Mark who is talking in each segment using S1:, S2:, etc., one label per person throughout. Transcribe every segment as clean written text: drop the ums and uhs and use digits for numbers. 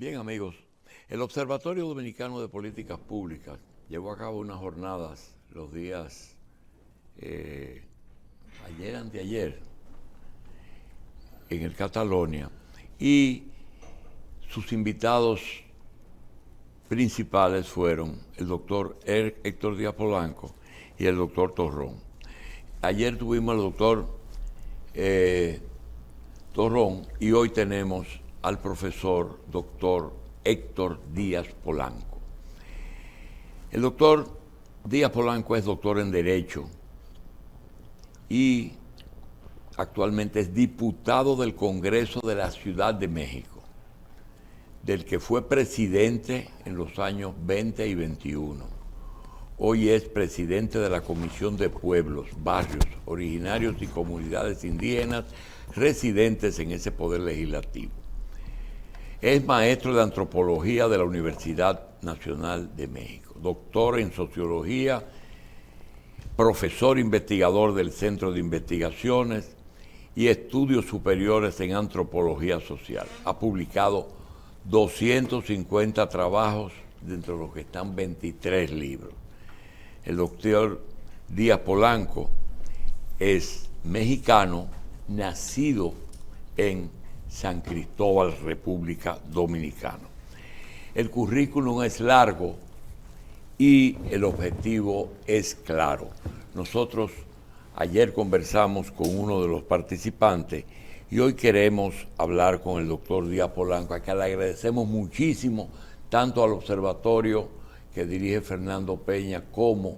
S1: Bien, amigos, el Observatorio Dominicano de Políticas Públicas llevó a cabo unas jornadas los días ayer, anteayer, en el Catalonia, y sus invitados principales fueron el doctor Héctor Díaz Polanco y el doctor Torrón. Ayer tuvimos al doctor Torrón y hoy tenemos al profesor doctor Héctor Díaz Polanco. El doctor Díaz Polanco es doctor en Derecho y actualmente es diputado del Congreso de la Ciudad de México, del que fue presidente en los años 20 y 21. Hoy es presidente de la Comisión de Pueblos, Barrios, Originarios y Comunidades Indígenas residentes en ese poder legislativo. Es maestro de Antropología de la Universidad Nacional de México, doctor en Sociología, profesor investigador del Centro de Investigaciones y Estudios Superiores en Antropología Social. Ha publicado 250 trabajos, de entre los que están 23 libros. El doctor Díaz Polanco es mexicano, nacido en San Cristóbal, República Dominicana. El currículum es largo y el objetivo es claro. Nosotros ayer conversamos con uno de los participantes y hoy queremos hablar con el doctor Díaz Polanco, a quien le agradecemos muchísimo, tanto al observatorio que dirige Fernando Peña como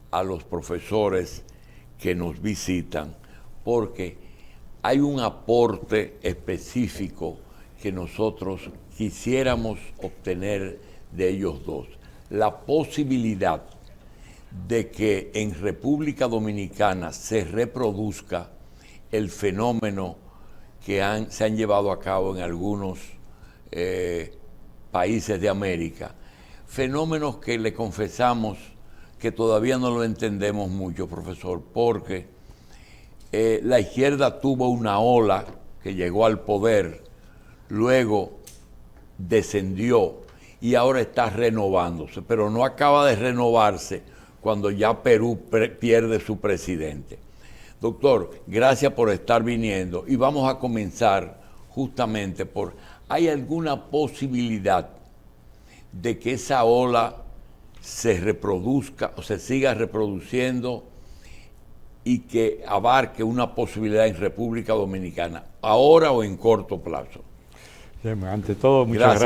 S1: a los profesores que nos visitan, porque hay un aporte específico que nosotros quisiéramos obtener de ellos dos. La posibilidad de que en República Dominicana se reproduzca el fenómeno que se han llevado a cabo en algunos países de América. Fenómenos que le confesamos que todavía no lo entendemos mucho, profesor, porque la izquierda tuvo una ola que llegó al poder, luego descendió y ahora está renovándose, pero no acaba de renovarse cuando ya Perú pierde su presidente. Doctor, gracias por estar viniendo y vamos a comenzar justamente por, ¿hay alguna posibilidad de que esa ola se reproduzca o se siga reproduciendo y que abarque una posibilidad en República Dominicana, ahora o en corto plazo?
S2: Ante todo, muchas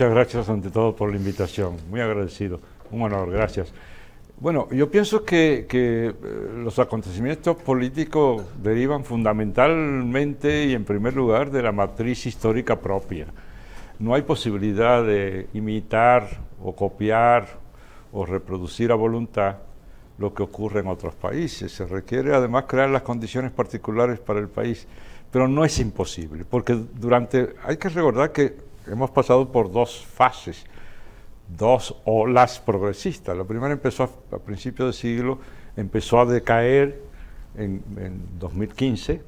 S2: gracias ante todo por la invitación, muy agradecido, un honor, gracias. Bueno, yo pienso que los acontecimientos políticos derivan fundamentalmente y en primer lugar de la matriz histórica propia. No hay posibilidad de imitar o copiar o reproducir a voluntad lo que ocurre en otros países. Se requiere además crear las condiciones particulares para el país, pero no es imposible, porque hay que recordar que hemos pasado por dos fases, dos olas progresistas. La primera empezó a principios de siglo, empezó a decaer en 2015,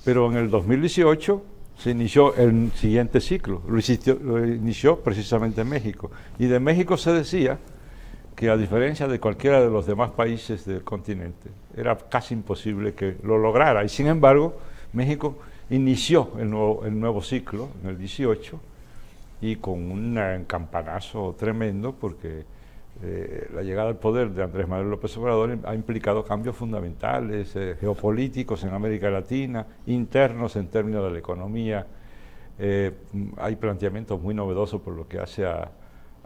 S2: pero en el 2018 se inició el siguiente ciclo, lo inició precisamente México, y de México se decía que a diferencia de cualquiera de los demás países del continente, era casi imposible que lo lograra. Y sin embargo, México inició el nuevo ciclo en el 18 y con un campanazo tremendo, porque la llegada al poder de Andrés Manuel López Obrador ha implicado cambios fundamentales, geopolíticos en América Latina, internos en términos de la economía. Hay planteamientos muy novedosos por lo que hace a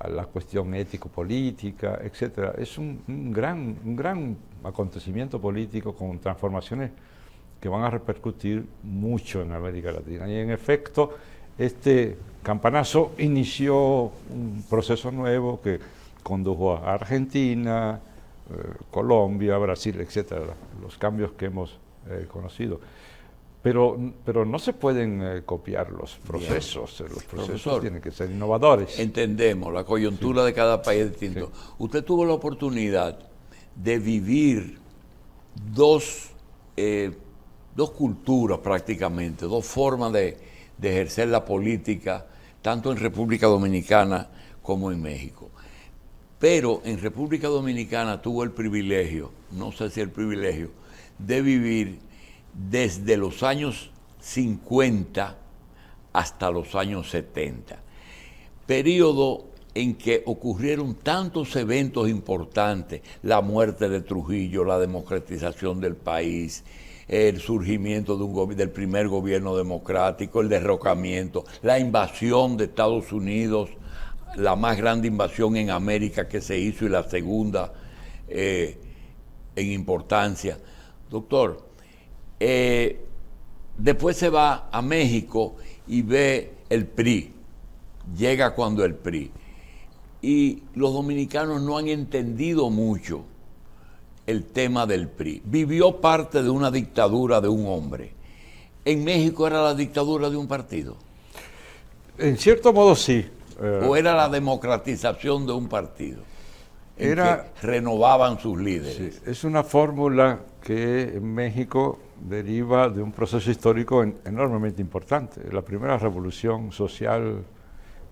S2: la cuestión ético-política, etcétera. Es un gran acontecimiento político con transformaciones que van a repercutir mucho en América Latina. Y en efecto, este campanazo inició un proceso nuevo que condujo a Argentina, Colombia, Brasil, etcétera, los cambios que hemos conocido. Pero no se pueden copiar los procesos. Los procesos, profesor, tienen que ser innovadores.
S1: Entendemos, la coyuntura de cada país es distinto. Sí. Usted tuvo la oportunidad de vivir dos culturas prácticamente, dos formas de ejercer la política, tanto en República Dominicana como en México. Pero en República Dominicana tuvo el privilegio, no sé si el privilegio, de vivir desde los años 50 hasta los años 70. Período en que ocurrieron tantos eventos importantes, la muerte de Trujillo, la democratización del país, el surgimiento del primer gobierno democrático, el derrocamiento, la invasión de Estados Unidos, la más grande invasión en América que se hizo y la segunda en importancia. Doctor, después se va a México y ve el PRI, llega cuando el PRI. Y los dominicanos no han entendido mucho el tema del PRI. Vivió parte de una dictadura de un hombre. ¿En México era la dictadura de un partido?
S2: En cierto modo sí.
S1: ¿O era la democratización de un partido? Que renovaban sus líderes.
S2: Sí, es una fórmula que en México deriva de un proceso histórico enormemente importante. La primera revolución social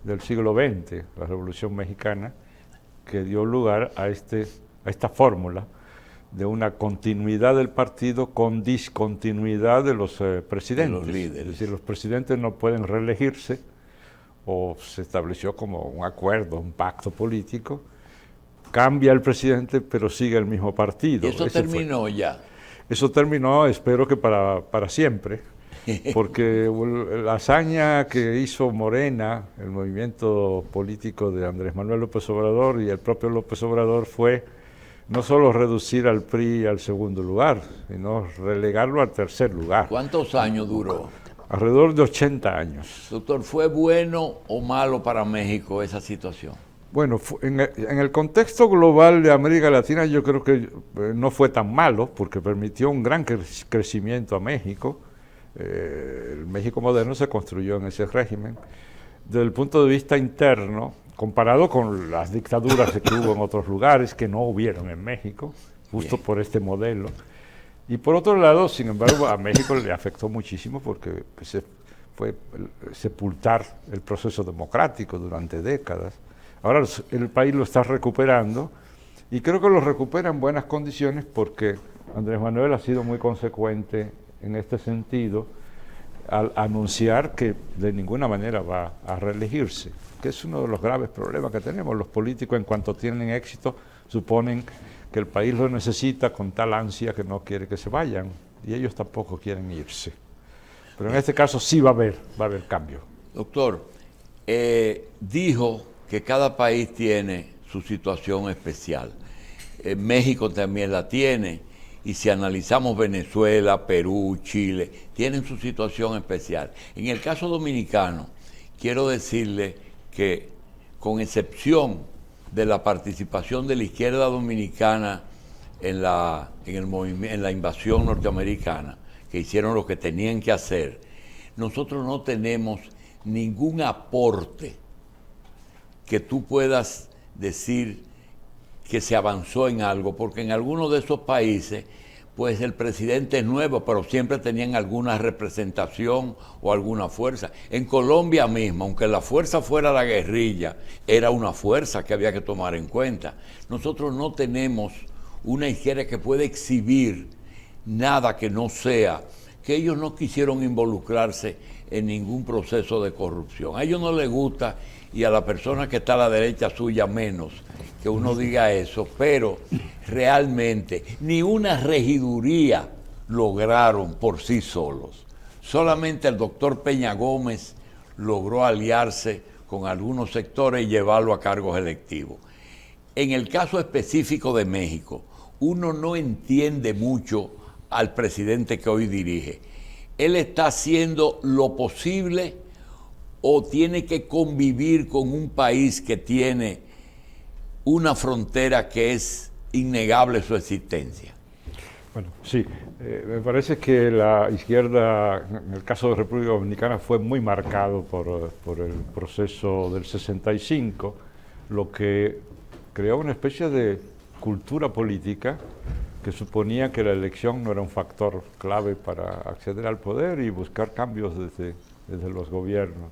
S2: del siglo XX, la Revolución Mexicana, que dio lugar a esta fórmula de una continuidad del partido con discontinuidad de los presidentes.
S1: De los líderes.
S2: Es decir, los presidentes no pueden reelegirse, o se estableció como un acuerdo, un pacto político. Cambia el presidente, pero sigue el mismo partido.
S1: ¿Y eso terminó ya?
S2: Eso terminó, espero que para siempre, porque la hazaña que hizo Morena, el movimiento político de Andrés Manuel López Obrador y el propio López Obrador, fue no solo reducir al PRI al segundo lugar, sino relegarlo al tercer lugar.
S1: ¿Cuántos años duró?
S2: Alrededor de 80 años.
S1: Doctor, ¿fue bueno o malo para México esa situación?
S2: Bueno, en el contexto global de América Latina yo creo que no fue tan malo, porque permitió un gran crecimiento a México. El México moderno se construyó en ese régimen. Desde el punto de vista interno, comparado con las dictaduras que hubo en otros lugares, que no hubieron en México, justo por este modelo. Y por otro lado, sin embargo, a México le afectó muchísimo porque fue sepultar el proceso democrático durante décadas. Ahora el país lo está recuperando y creo que lo recupera en buenas condiciones porque Andrés Manuel ha sido muy consecuente en este sentido al anunciar que de ninguna manera va a reelegirse, que es uno de los graves problemas que tenemos. Los políticos, en cuanto tienen éxito, suponen que el país lo necesita con tal ansia que no quiere que se vayan, y ellos tampoco quieren irse. Pero en este caso sí va a haber cambio.
S1: Doctor, dijo que cada país tiene su situación especial. México también la tiene, y si analizamos Venezuela, Perú, Chile, tienen su situación especial. En el caso dominicano, quiero decirle que, con excepción de la participación de la izquierda dominicana en la invasión norteamericana, que hicieron lo que tenían que hacer, nosotros no tenemos ningún aporte que tú puedas decir que se avanzó en algo, porque en algunos de esos países, pues el presidente es nuevo, pero siempre tenían alguna representación o alguna fuerza. En Colombia mismo, aunque la fuerza fuera la guerrilla, era una fuerza que había que tomar en cuenta. Nosotros no tenemos una izquierda que pueda exhibir nada que no sea, que ellos no quisieron involucrarse en ningún proceso de corrupción. A ellos no les gusta, y a la persona que está a la derecha suya menos, que uno diga eso, pero realmente ni una regiduría lograron por sí solos. Solamente el doctor Peña Gómez logró aliarse con algunos sectores y llevarlo a cargos electivos. En el caso específico de México, uno no entiende mucho al presidente que hoy dirige. Él está haciendo lo posible o tiene que convivir con un país que tiene una frontera que es innegable su existencia.
S2: Bueno, sí, me parece que la izquierda, en el caso de República Dominicana, fue muy marcado por el proceso del 65, lo que creó una especie de cultura política que suponía que la elección no era un factor clave para acceder al poder y buscar cambios desde los gobiernos.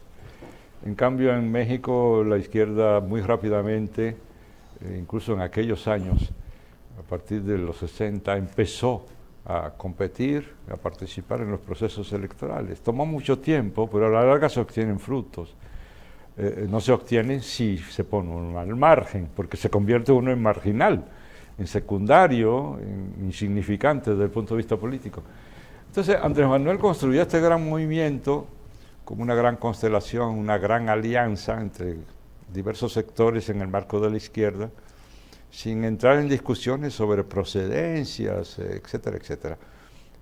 S2: En cambio, en México la izquierda muy rápidamente, incluso en aquellos años, a partir de los 60, empezó a competir, a participar en los procesos electorales. Tomó mucho tiempo, pero a la larga se obtienen frutos. No se obtienen si se pone uno al margen, porque se convierte uno en marginal, en secundario, en insignificante desde el punto de vista político. Entonces Andrés Manuel construyó este gran movimiento como una gran constelación, una gran alianza entre diversos sectores en el marco de la izquierda, sin entrar en discusiones sobre procedencias, etcétera, etcétera.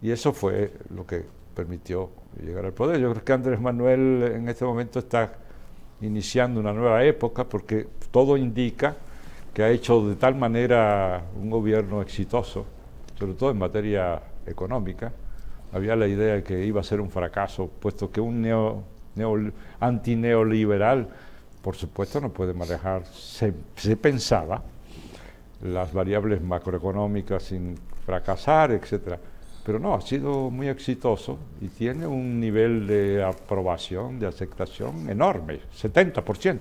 S2: Y eso fue lo que permitió llegar al poder. Yo creo que Andrés Manuel en este momento está iniciando una nueva época, porque todo indica que ha hecho de tal manera un gobierno exitoso, sobre todo en materia económica. Había la idea de que iba a ser un fracaso, puesto que un antineoliberal, por supuesto, no puede manejar, se pensaba, las variables macroeconómicas sin fracasar, etcétera. Pero no, ha sido muy exitoso y tiene un nivel de aprobación, de aceptación enorme, 70%.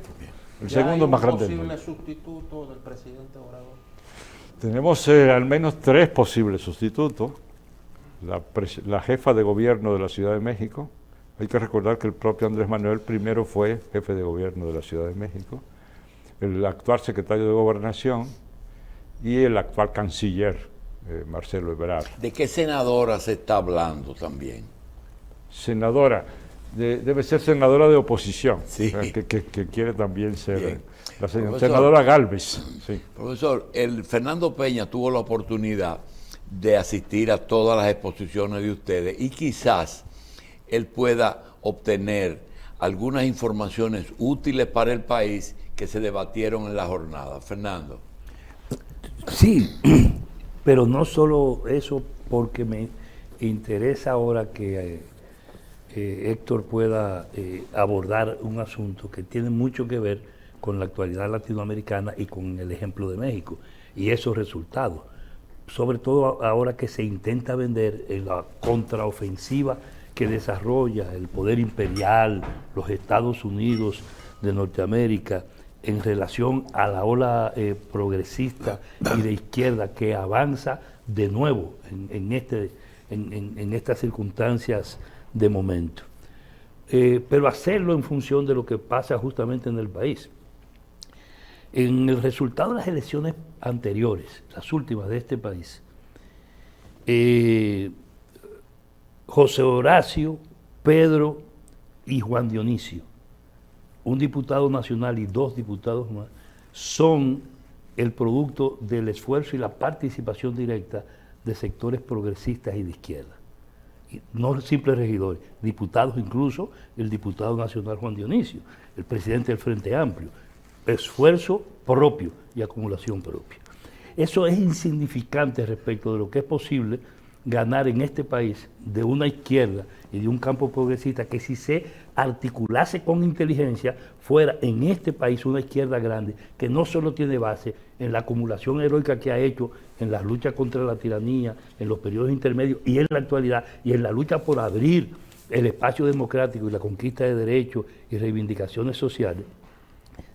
S2: El segundo más grande del mundo.
S3: ¿Hay un posible sustituto del presidente Obrador?
S2: Tenemos al menos 3 posibles sustitutos. La jefa de gobierno de la Ciudad de México. Hay que recordar que el propio Andrés Manuel primero fue jefe de gobierno de la Ciudad de México, el actual secretario de Gobernación y el actual canciller, Marcelo Ebrard.
S1: ¿De qué senadora se está hablando también?
S2: Senadora, debe ser senadora de oposición,
S1: sí.
S2: que quiere también ser la
S1: Profesor,
S2: senadora Gálvez. Sí.
S1: Profesor, el Fernando Peña tuvo la oportunidad de asistir a todas las exposiciones de ustedes y quizás él pueda obtener algunas informaciones útiles para el país que se debatieron en la jornada. Fernando.
S4: Sí, pero no solo eso, porque me interesa ahora que Héctor pueda abordar un asunto que tiene mucho que ver con la actualidad latinoamericana y con el ejemplo de México y esos resultados. Sobre todo ahora que se intenta vender en la contraofensiva que desarrolla el poder imperial, los Estados Unidos de Norteamérica, en relación a la ola progresista y de izquierda que avanza de nuevo en estas circunstancias de momento. Pero hacerlo en función de lo que pasa justamente en el país. En el resultado de las elecciones anteriores, las últimas de este país, José Horacio, Pedro y Juan Dionisio, un diputado nacional y 2 diputados más, son el producto del esfuerzo y la participación directa de sectores progresistas y de izquierda. Y no simples regidores, diputados, incluso el diputado nacional Juan Dionisio, el presidente del Frente Amplio. Esfuerzo propio y acumulación propia. Eso es insignificante respecto de lo que es posible ganar en este país de una izquierda y de un campo progresista que, si se articulase con inteligencia, fuera en este país una izquierda grande que no solo tiene base en la acumulación heroica que ha hecho en las luchas contra la tiranía, en los periodos intermedios y en la actualidad, y en la lucha por abrir el espacio democrático y la conquista de derechos y reivindicaciones sociales,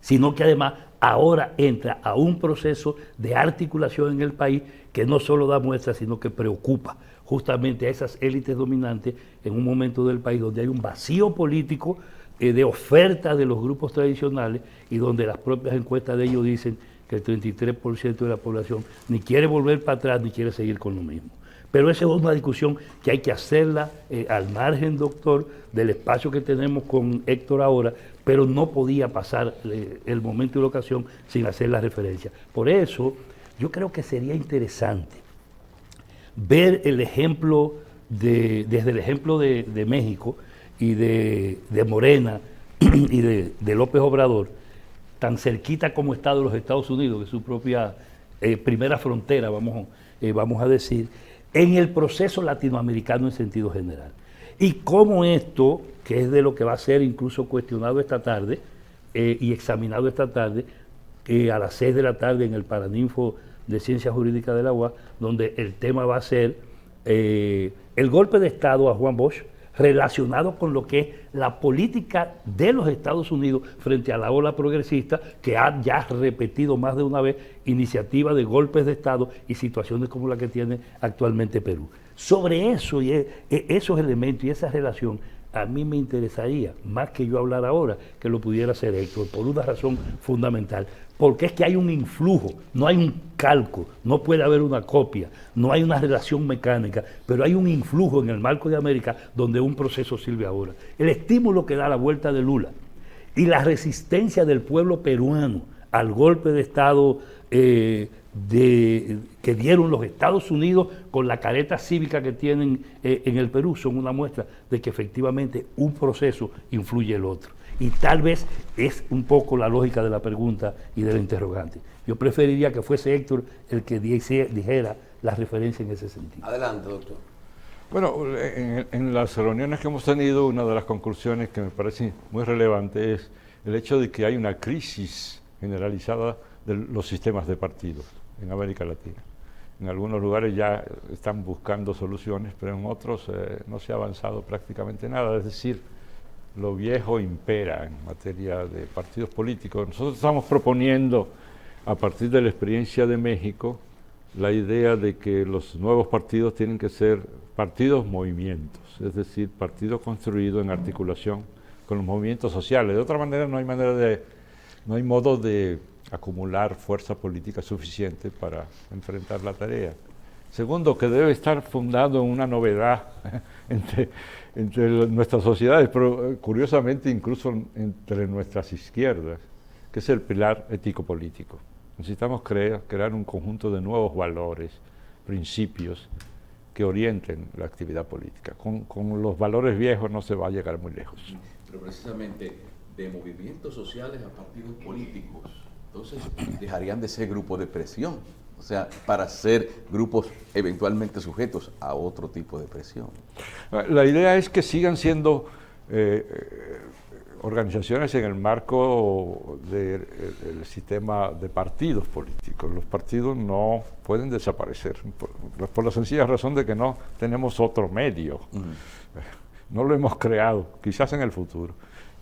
S4: sino que además ahora entra a un proceso de articulación en el país que no solo da muestras, sino que preocupa justamente a esas élites dominantes en un momento del país donde hay un vacío político de oferta de los grupos tradicionales y donde las propias encuestas de ellos dicen que el 33% de la población ni quiere volver para atrás ni quiere seguir con lo mismo. Pero esa es una discusión que hay que hacerla al margen, doctor, del espacio que tenemos con Héctor ahora, pero no podía pasar el momento y la ocasión sin hacer la referencia. Por eso, yo creo que sería interesante ver el ejemplo desde el ejemplo de México y de Morena y de López Obrador, tan cerquita como está de los Estados Unidos, que es su propia primera frontera, vamos a decir, en el proceso latinoamericano en sentido general. Y cómo esto, que es de lo que va a ser incluso cuestionado esta tarde y examinado esta tarde, a las 6 de la tarde en el Paraninfo de Ciencias Jurídicas de la UAS, donde el tema va a ser el golpe de Estado a Juan Bosch, relacionado con lo que es la política de los Estados Unidos frente a la ola progresista, que ha ya repetido más de una vez iniciativas de golpes de Estado y situaciones como la que tiene actualmente Perú. Sobre eso y esos elementos y esa relación, a mí me interesaría, más que yo hablar ahora, que lo pudiera hacer Héctor, por una razón fundamental, porque es que hay un influjo, no hay un calco, no puede haber una copia, no hay una relación mecánica, pero hay un influjo en el marco de América donde un proceso sirve ahora. El estímulo que da la vuelta de Lula y la resistencia del pueblo peruano al golpe de Estado que dieron los Estados Unidos con la careta cívica que tienen en el Perú son una muestra de que efectivamente un proceso influye el otro. Y tal vez es un poco la lógica de la pregunta y del interrogante. Yo preferiría que fuese Héctor el que dijera la referencia en ese sentido.
S3: Adelante, doctor.
S2: Bueno, en las reuniones que hemos tenido, una de las conclusiones que me parece muy relevante es el hecho de que hay una crisis generalizada de los sistemas de partidos en América Latina. En algunos lugares ya están buscando soluciones, pero en otros no se ha avanzado prácticamente nada. Es decir, lo viejo impera en materia de partidos políticos. Nosotros estamos proponiendo, a partir de la experiencia de México, la idea de que los nuevos partidos tienen que ser partidos movimientos, es decir, partidos construidos en articulación con los movimientos sociales. De otra manera, no hay modo de acumular fuerza política suficiente para enfrentar la tarea. Segundo, que debe estar fundado en una novedad entre nuestras sociedades, pero curiosamente incluso entre nuestras izquierdas, que es el pilar ético-político. Necesitamos crear un conjunto de nuevos valores, principios que orienten la actividad política. Con los valores viejos no se va a llegar muy lejos.
S5: Pero precisamente de movimientos sociales a partidos políticos, entonces dejarían de ser grupos de presión, o sea, para ser grupos eventualmente sujetos a otro tipo de presión.
S2: La idea es que sigan siendo organizaciones en el marco del sistema de partidos políticos. Los partidos no pueden desaparecer por la sencilla razón de que no tenemos otro medio. No lo hemos creado, quizás en el futuro.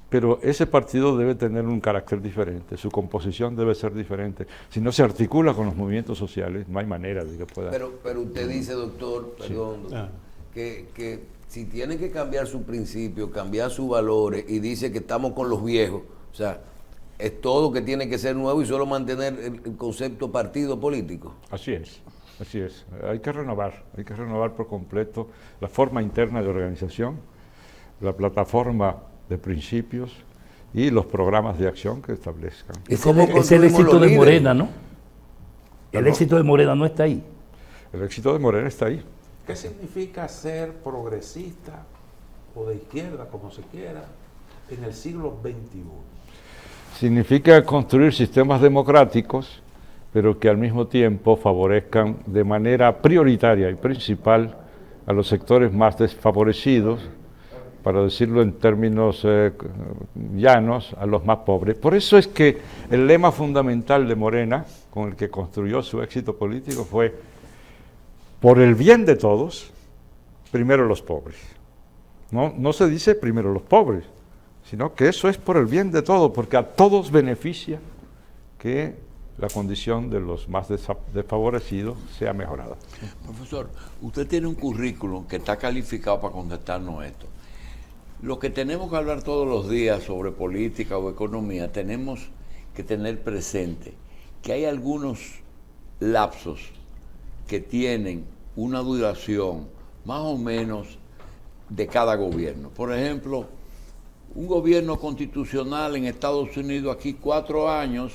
S2: Pero ese partido debe tener un carácter diferente, su composición debe ser diferente. Si no se articula con los movimientos sociales, no hay manera de que pueda...
S6: Pero usted dice, doctor, perdón,
S2: Sí.
S6: doctor, que si tiene que cambiar su principio, cambiar sus valores, y dice que estamos con los viejos, o sea, es todo que tiene que ser nuevo y solo mantener el concepto partido político.
S2: Así es. Hay que renovar por completo la forma interna de organización, la plataforma de principios y los programas de acción que establezcan.
S4: Es el éxito de Morena, ¿no? El éxito de Morena no está ahí.
S2: El éxito de Morena está ahí.
S3: ¿Qué significa ser progresista o de izquierda, como se quiera, en el siglo XXI?
S2: Significa construir sistemas democráticos, pero que al mismo tiempo favorezcan de manera prioritaria y principal a los sectores más desfavorecidos, para decirlo en términos llanos, a los más pobres. Por eso es que el lema fundamental de Morena, con el que construyó su éxito político, fue: por el bien de todos, primero los pobres. No se dice primero los pobres, sino que eso es por el bien de todos, porque a todos beneficia que la condición de los más desfavorecidos sea mejorada.
S1: Profesor, usted tiene un currículum que está calificado para contestarnos esto. Lo que tenemos que hablar todos los días sobre política o economía, tenemos que tener presente que hay algunos lapsos que tienen una duración más o menos de cada gobierno. Por ejemplo, un gobierno constitucional en Estados Unidos aquí 4 años,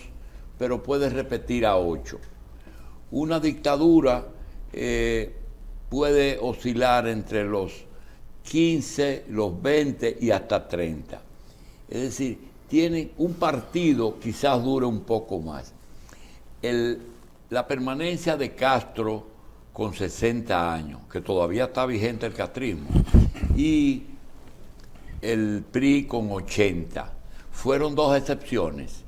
S1: pero puede repetir a 8. Una dictadura puede oscilar entre los 15, los 20 y hasta 30. Es decir, tienen un partido, quizás dure un poco más. La permanencia de Castro con 60 años, que todavía está vigente el castrismo, y el PRI con 80, ¿fueron 2 excepciones?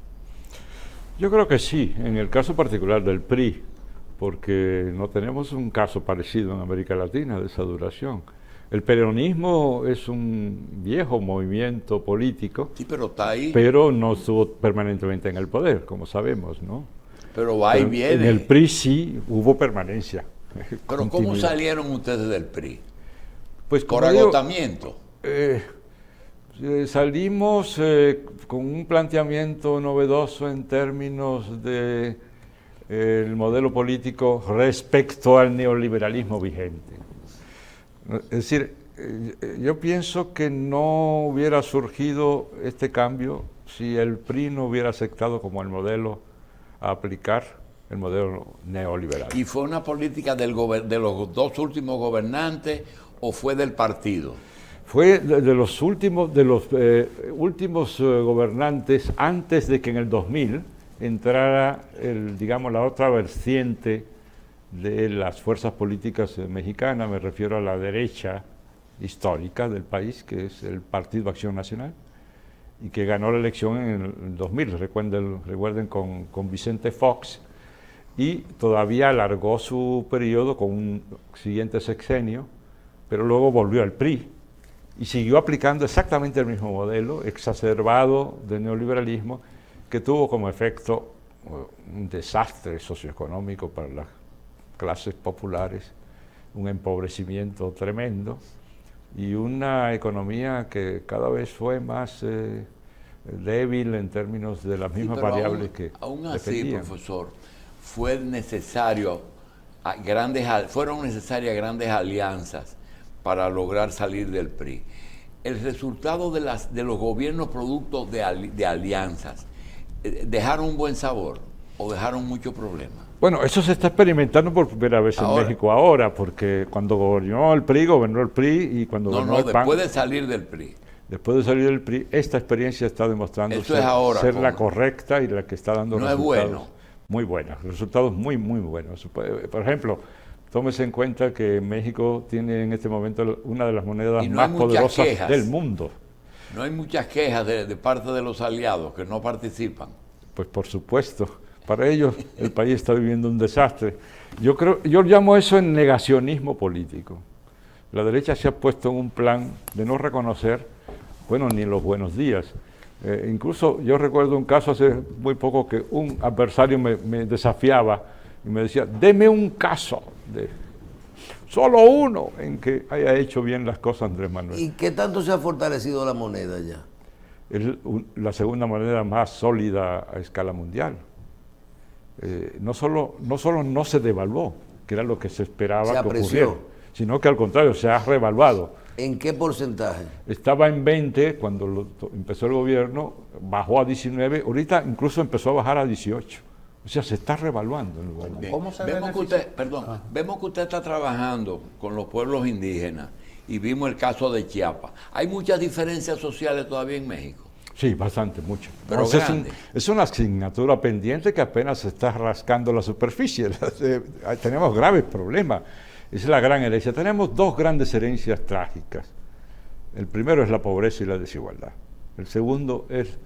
S2: Yo creo que sí, en el caso particular del PRI, porque no tenemos un caso parecido en América Latina de esa duración. El peronismo es un viejo movimiento político,
S1: Sí, pero está ahí.
S2: pero no estuvo permanentemente en el poder, como sabemos, ¿no?
S1: Pero va y
S2: Pero
S1: viene.
S2: en el PRI sí hubo permanencia.
S1: Pero ¿cómo
S2: continuidad.
S1: salieron ustedes del PRI?
S2: Pues
S1: Por
S2: como digo,
S1: agotamiento.
S2: salimos con un planteamiento novedoso en términos de el modelo político respecto al neoliberalismo vigente. Es decir, yo pienso que no hubiera surgido este cambio si el PRI no hubiera aceptado como el modelo a aplicar el modelo neoliberal.
S1: ¿Y fue una política de los dos últimos gobernantes o fue del partido?
S2: Fue de los últimos, gobernantes antes de que en el 2000 entrara digamos, la otra vertiente de las fuerzas políticas mexicanas, me refiero a la derecha histórica del país, que es el Partido Acción Nacional, y que ganó la elección en el 2000, recuerden con Vicente Fox, y todavía alargó su periodo con un siguiente sexenio, pero luego volvió al PRI y siguió aplicando exactamente el mismo modelo exacerbado de neoliberalismo, que tuvo como efecto un desastre socioeconómico para las clases populares, un empobrecimiento tremendo y una economía que cada vez fue más débil en términos de las mismas variables que
S1: aún así,
S2: dependían.
S1: profesor, fueron necesarias grandes alianzas para lograr salir del PRI. El resultado de los gobiernos producto de alianzas, ¿dejaron un buen sabor o dejaron muchos problemas?
S2: Bueno, eso se está experimentando por primera vez en México ahora, porque cuando gobernó el PRI y cuando gobernó el PAN...
S1: después de salir del PRI.
S2: Después de salir del PRI, esta experiencia está demostrando ser la correcta y la que está dando resultados muy buenos, resultados muy, muy buenos. Por ejemplo, tómese en cuenta que México tiene en este momento una de las monedas más poderosas del mundo.
S1: No hay muchas quejas de parte de los aliados que no participan.
S2: Pues por supuesto, para ellos el país está viviendo un desastre. Yo llamo eso el negacionismo político. La derecha se ha puesto en un plan de no reconocer, bueno, ni los buenos días. Incluso yo recuerdo un caso hace muy poco que un adversario me desafiaba y me decía, deme un caso, solo uno, en que haya hecho bien las cosas Andrés Manuel.
S6: ¿Y qué tanto se ha fortalecido la moneda ya?
S2: Es la segunda moneda más sólida a escala mundial. No solo no se devaluó, que era lo que se esperaba que ocurriera, sino que al contrario, se ha revaluado.
S6: ¿En qué porcentaje?
S2: Estaba en 20 cuando empezó el gobierno, bajó a 19, ahorita incluso empezó a bajar a 18. O sea, se está revaluando.
S1: ¿Cómo se vemos que usted está trabajando con los pueblos indígenas y vimos el caso de Chiapas. ¿Hay muchas diferencias sociales todavía en México?
S2: Sí, bastante, mucho.
S1: Pero
S2: es una asignatura pendiente que apenas se está rascando la superficie. Tenemos graves problemas. Esa es la gran herencia. Tenemos dos grandes herencias trágicas. El primero es la pobreza y la desigualdad. El segundo es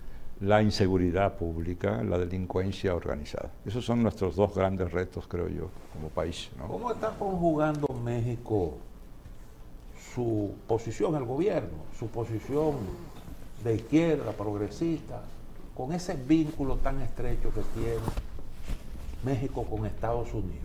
S2: la inseguridad pública, la delincuencia organizada. Esos son nuestros dos grandes retos, creo yo, como país, ¿no?
S3: ¿Cómo está conjugando México su posición al gobierno, su posición de izquierda, progresista, con ese vínculo tan estrecho que tiene México con Estados Unidos?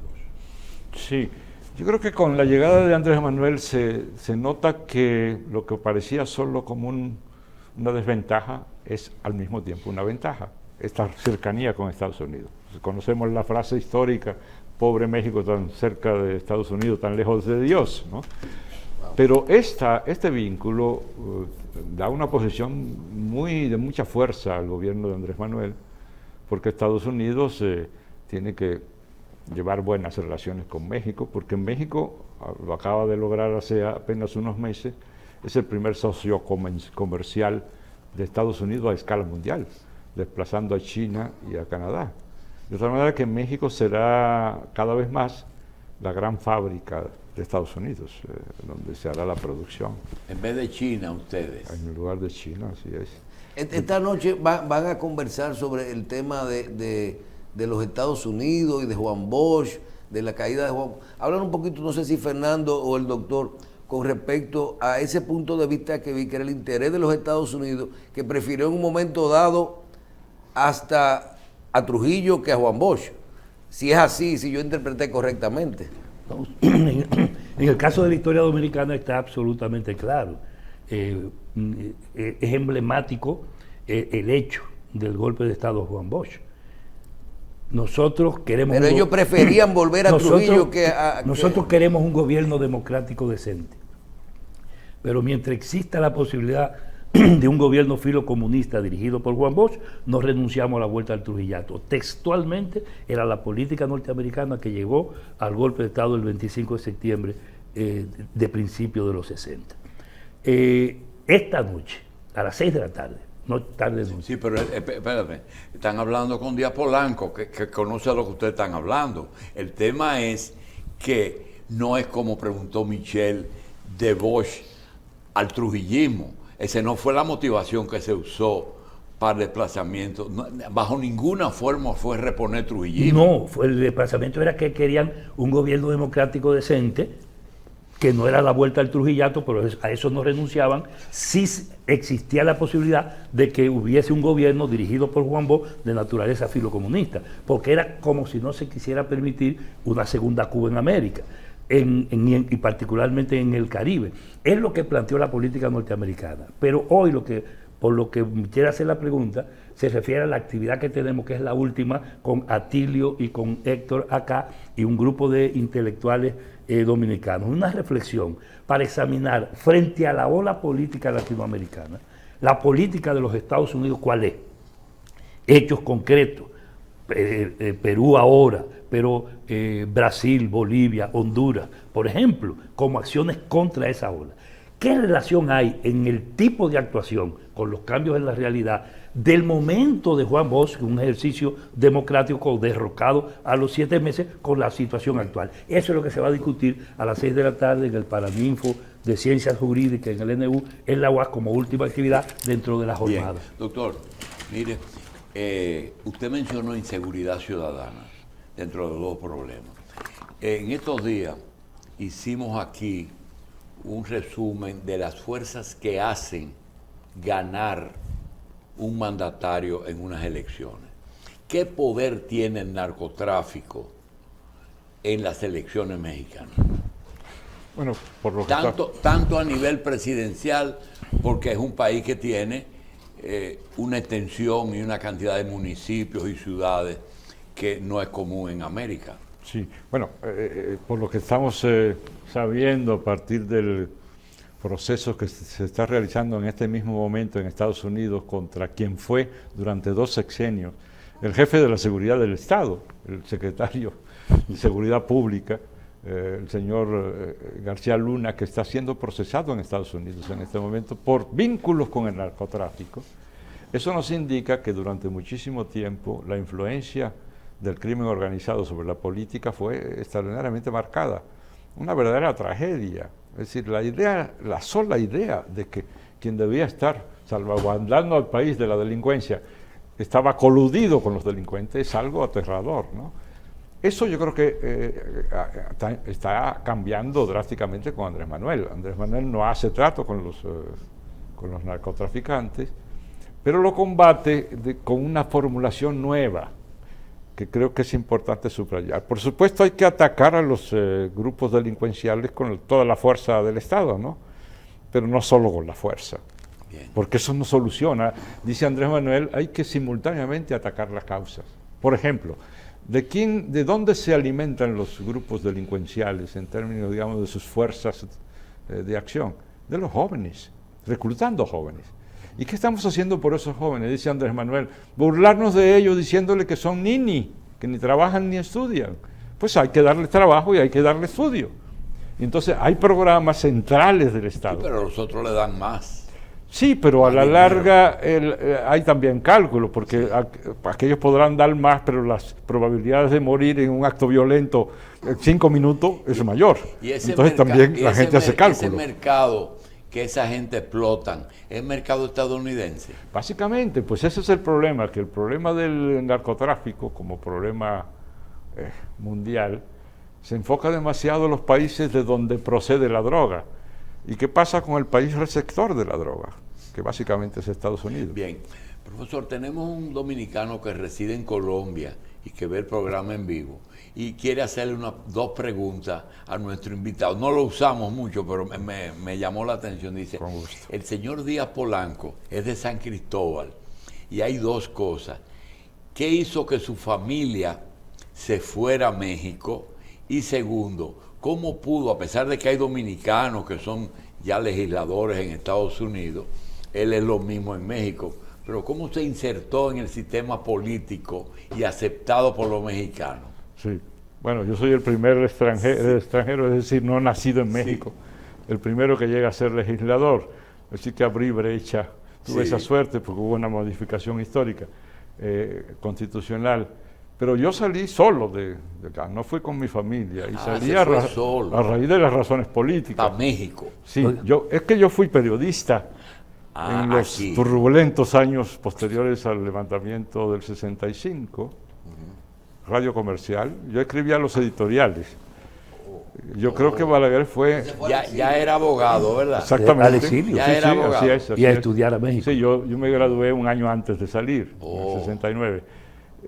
S2: Sí, yo creo que con la llegada de Andrés Manuel se nota que lo que parecía solo como una desventaja es al mismo tiempo una ventaja, esta cercanía con Estados Unidos. Conocemos la frase histórica, pobre México tan cerca de Estados Unidos, tan lejos de Dios, ¿no? Pero este vínculo da una posición de mucha fuerza al gobierno de Andrés Manuel, porque Estados Unidos tiene que llevar buenas relaciones con México, porque México, lo acaba de lograr hace apenas unos meses, es el primer socio comercial de Estados Unidos a escala mundial, desplazando a China y a Canadá. De tal manera que México será cada vez más la gran fábrica de Estados Unidos, donde se hará la producción.
S1: En vez de China, ustedes.
S2: En lugar de China, así es.
S6: Esta noche van a conversar sobre el tema de los Estados Unidos y de Juan Bosch, de la caída de Juan. Hablan un poquito, no sé si Fernando o el doctor, con respecto a ese punto de vista que vi, que era el interés de los Estados Unidos, que prefirió en un momento dado hasta a Trujillo que a Juan Bosch. Si es así, si yo interpreté correctamente.
S4: En el caso de la historia dominicana está absolutamente claro. Es emblemático el hecho del golpe de Estado de Juan Bosch. Nosotros queremos...
S6: Pero ellos preferían volver a Trujillo que a...
S4: Nosotros queremos un gobierno democrático decente. Pero mientras exista la posibilidad de un gobierno filocomunista dirigido por Juan Bosch, no renunciamos a la vuelta al trujillato. Textualmente era la política norteamericana que llegó al golpe de Estado el 25 de septiembre de principios de los 60. Esta noche, a las 6 de la tarde, no tarde de noche.
S1: Sí, pero espérate, están hablando con Díaz Polanco, que conoce a lo que ustedes están hablando. El tema es que no es como preguntó Michelle de Bosch al trujillismo. Esa no fue la motivación que se usó para el desplazamiento. No, bajo ninguna forma fue reponer trujillismo.
S4: No, el desplazamiento era que querían un gobierno democrático decente, que no era la vuelta al trujillato, pero a eso no renunciaban, si existía la posibilidad de que hubiese un gobierno dirigido por Juan Bosch de naturaleza filocomunista, porque era como si no se quisiera permitir una segunda Cuba en América, y particularmente en el Caribe. Es lo que planteó la política norteamericana. Pero hoy por lo que me quiere hacer la pregunta, se refiere a la actividad que tenemos, que es la última, con Atilio y con Héctor acá, y un grupo de intelectuales dominicanos. Una reflexión para examinar frente a la ola política latinoamericana, la política de los Estados Unidos, ¿cuál es? Hechos concretos. Perú ahora, pero Brasil, Bolivia, Honduras, por ejemplo, como acciones contra esa ola. ¿Qué relación hay en el tipo de actuación con los cambios en la realidad del momento de Juan Bosch, un ejercicio democrático derrocado a los 7 meses, con la situación actual? Eso es lo que se va a discutir a las 6 de la tarde en el Paraninfo de Ciencias Jurídicas en el NU, en la UAS, como última actividad dentro de la jornada.
S1: Bien. Doctor, mire, usted mencionó inseguridad ciudadana dentro de los dos problemas. En estos días hicimos aquí un resumen de las fuerzas que hacen ganar un mandatario en unas elecciones. ¿Qué poder tiene el narcotráfico en las elecciones mexicanas?
S2: Bueno, por lo que
S1: tanto a nivel presidencial, porque es un país que tiene una extensión y una cantidad de municipios y ciudades que no es común en América.
S2: Sí, bueno, por lo que estamos sabiendo a partir del proceso que se está realizando en este mismo momento en Estados Unidos contra quien fue durante 2 sexenios el jefe de la seguridad del Estado, el secretario de Seguridad Pública, el señor García Luna, que está siendo procesado en Estados Unidos en este momento por vínculos con el narcotráfico. Eso nos indica que durante muchísimo tiempo la influencia del crimen organizado sobre la política fue extraordinariamente marcada. Una verdadera tragedia. Es decir, la sola idea de que quien debía estar salvaguardando al país de la delincuencia estaba coludido con los delincuentes es algo aterrador, ¿no? Eso yo creo que está cambiando drásticamente con Andrés Manuel. Andrés Manuel no hace trato con los narcotraficantes, pero lo combate con una formulación nueva, que creo que es importante subrayar. Por supuesto hay que atacar a los grupos delincuenciales con toda la fuerza del Estado, ¿no? Pero no solo con la fuerza, bien, porque eso no soluciona. Dice Andrés Manuel, hay que simultáneamente atacar las causas. Por ejemplo, ¿de dónde se alimentan los grupos delincuenciales en términos, digamos, de sus fuerzas de acción? De los jóvenes, reclutando jóvenes. ¿Y qué estamos haciendo por esos jóvenes? Dice Andrés Manuel, burlarnos de ellos diciéndole que son nini, que ni trabajan ni estudian. Pues hay que darles trabajo y hay que darles estudio. Y entonces hay programas centrales del Estado.
S1: Sí, pero los otros le dan más.
S2: Sí, pero a la larga hay también cálculos, porque aquellos podrán dar más, pero las probabilidades de morir en un acto violento en 5 minutos es mayor. Entonces también la gente hace cálculos.
S1: Ese mercado que esa gente explotan, ¿es mercado estadounidense?
S2: Básicamente, pues ese es el problema, que el problema del narcotráfico como problema mundial se enfoca demasiado en los países de donde procede la droga. ¿Y qué pasa con el país receptor de la droga? Que básicamente es Estados Unidos.
S1: Bien, profesor, tenemos un dominicano que reside en Colombia y que ve el programa en vivo y quiere hacerle dos preguntas a nuestro invitado. No lo usamos mucho, pero me llamó la atención. Dice,
S2: con gusto.
S1: El señor Díaz Polanco es de San Cristóbal y hay dos cosas. ¿Qué hizo que su familia se fuera a México? Y segundo, ¿cómo pudo, a pesar de que hay dominicanos que son ya legisladores en Estados Unidos, él es lo mismo en México, pero cómo se insertó en el sistema político y aceptado por los mexicanos?
S2: Sí, bueno, yo soy el primer extranjero, es decir, no nacido en México, el primero que llega a ser legislador, así que abrí brecha, tuve esa suerte porque hubo una modificación histórica, constitucional, pero yo salí solo de acá, no fui con mi familia, y salí a raíz de las razones políticas.
S1: ¿A México?
S2: Sí, es que yo fui periodista en los turbulentos años posteriores al levantamiento del 65, radio comercial, yo escribía los editoriales. Yo creo que Balaguer fue...
S1: Ya era abogado, ¿verdad?
S2: Exactamente.
S4: Al exilio.
S1: Ya era abogado.
S2: Así
S4: Y a estudiar a México.
S2: Sí, yo me gradué un año antes de salir, en el 69.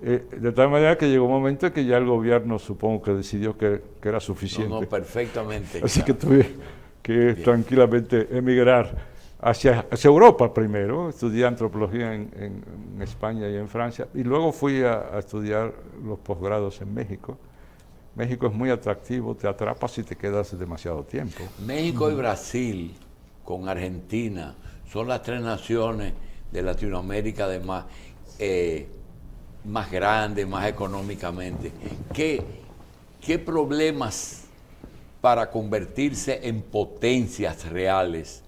S2: De tal manera que llegó un momento en que ya el gobierno supongo que decidió que era suficiente.
S1: No, perfectamente.
S2: Así que tuve que tranquilamente emigrar hacia Europa primero, estudié antropología en España y en Francia, y luego fui a estudiar los posgrados en México. México es muy atractivo, te atrapas y te quedas demasiado tiempo.
S1: México y Brasil, con Argentina, son las tres naciones de Latinoamérica además más grandes, más económicamente. ¿Qué problemas para convertirse en potencias reales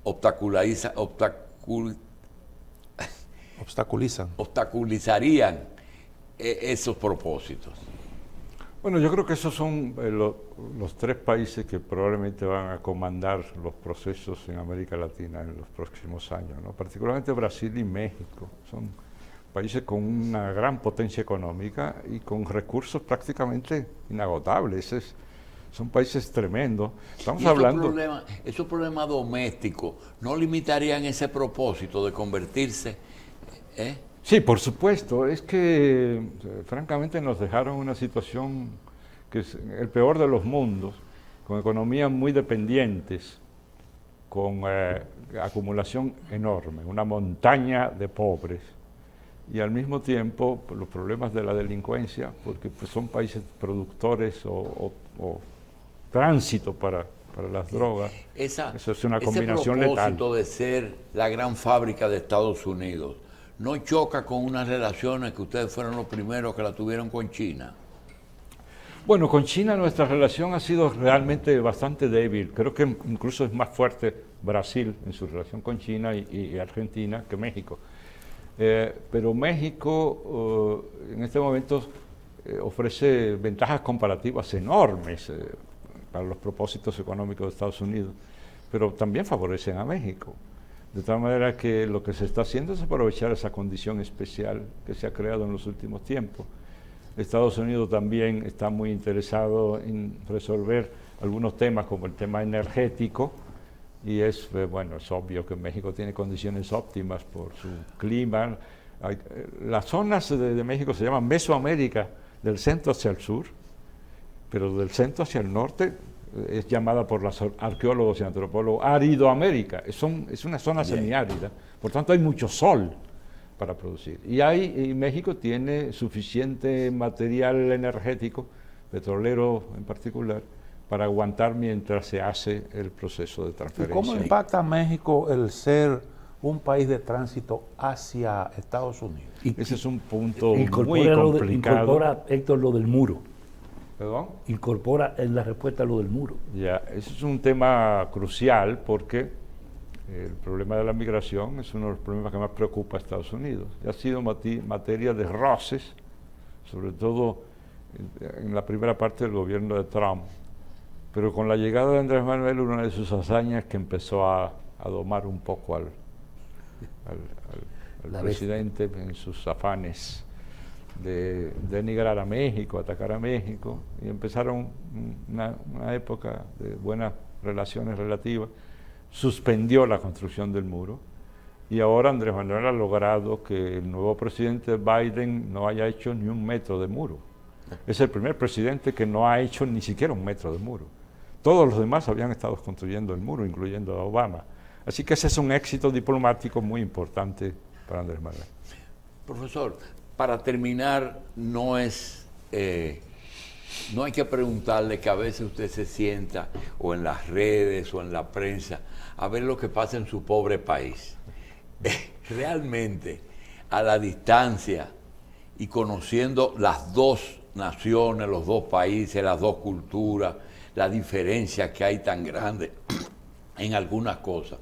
S1: obstaculizarían esos propósitos?
S2: Bueno, yo creo que esos son los tres países que probablemente van a comandar los procesos en América Latina en los próximos años, ¿no? Particularmente Brasil y México. Son países con una gran potencia económica y con recursos prácticamente inagotables. Son países tremendos. Estamos hablando...
S1: ¿Esos problemas domésticos no limitarían ese propósito de convertirse?
S2: Sí, por supuesto. Es que, francamente, nos dejaron una situación que es el peor de los mundos, con economías muy dependientes, con acumulación enorme, una montaña de pobres, y al mismo tiempo los problemas de la delincuencia, porque pues, son países productores o tránsito para las drogas. Eso es una combinación letal.
S1: Ese propósito de ser la gran fábrica de Estados Unidos, ¿no choca con unas relaciones que ustedes fueron los primeros que la tuvieron con China?
S2: Bueno, con China nuestra relación ha sido realmente bastante débil. Creo que incluso es más fuerte Brasil en su relación con China y Argentina que México. Pero México en este momento ofrece ventajas comparativas enormes para los propósitos económicos de Estados Unidos, pero también favorecen a México. De tal manera que lo que se está haciendo es aprovechar esa condición especial que se ha creado en los últimos tiempos. Estados Unidos también está muy interesado en resolver algunos temas como el tema energético, y es obvio que México tiene condiciones óptimas por su clima. Las zonas de México se llaman Mesoamérica, del centro hacia el sur, pero del centro hacia el norte es llamada por los arqueólogos y antropólogos Aridoamérica. Es una zona semiárida, por tanto hay mucho sol para producir. Y México tiene suficiente material energético, petrolero en particular, para aguantar mientras se hace el proceso de transferencia.
S3: ¿Y cómo impacta a México el ser un país de tránsito hacia Estados Unidos?
S2: Ese es un punto muy complicado.
S4: Incorpora, Héctor, lo del muro.
S2: ¿Perdón?
S4: Incorpora en la respuesta lo del muro.
S2: Ya, ese es un tema crucial porque el problema de la migración es uno de los problemas que más preocupa a Estados Unidos. Y ha sido materia de roces, sobre todo en la primera parte del gobierno de Trump. Pero con la llegada de Andrés Manuel, una de sus hazañas que empezó a domar un poco al presidente en sus afanes de denigrar a México, atacar a México, y empezaron una época de buena relaciones relativas, suspendió la construcción del muro, y ahora Andrés Manuel ha logrado que el nuevo presidente Biden no haya hecho ni 1 metro de muro. Es el primer presidente que no ha hecho ni siquiera 1 metro de muro. Todos los demás habían estado construyendo el muro, incluyendo a Obama. Así que ese es un éxito diplomático muy importante para Andrés Manuel.
S1: Profesor, para terminar, no hay que preguntarle que a veces usted se sienta o en las redes o en la prensa a ver lo que pasa en su pobre país. Realmente, a la distancia y conociendo las dos naciones, los dos países, las dos culturas, la diferencia que hay tan grande en algunas cosas,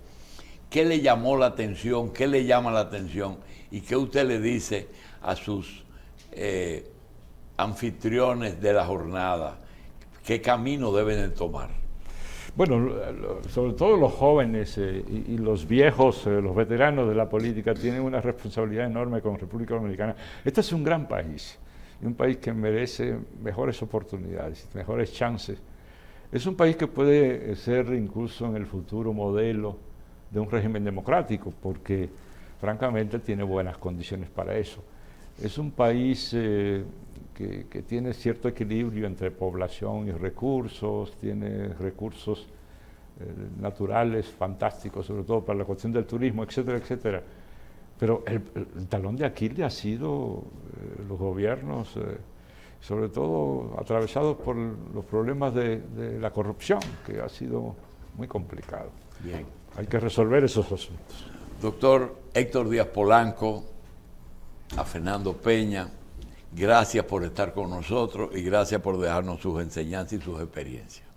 S1: ¿qué le llamó la atención? ¿Qué le llama la atención? ¿Y qué usted le dice a sus anfitriones de la jornada? ¿Qué camino deben de tomar?
S2: Bueno, sobre todo los jóvenes y los viejos, los veteranos de la política, tienen una responsabilidad enorme con República Dominicana. Este es un gran país, un país que merece mejores oportunidades, mejores chances. Es un país que puede ser incluso en el futuro modelo de un régimen democrático, porque francamente tiene buenas condiciones para eso. Es un país que tiene cierto equilibrio entre población y recursos, tiene recursos naturales fantásticos, sobre todo para la cuestión del turismo, etcétera, etcétera. Pero el talón de Aquiles ha sido los gobiernos, sobre todo atravesados por los problemas de la corrupción, que ha sido muy complicado.
S1: Bien.
S2: Hay que resolver esos asuntos.
S1: Doctor Héctor Díaz Polanco, a Fernando Peña, gracias por estar con nosotros y gracias por dejarnos sus enseñanzas y sus experiencias.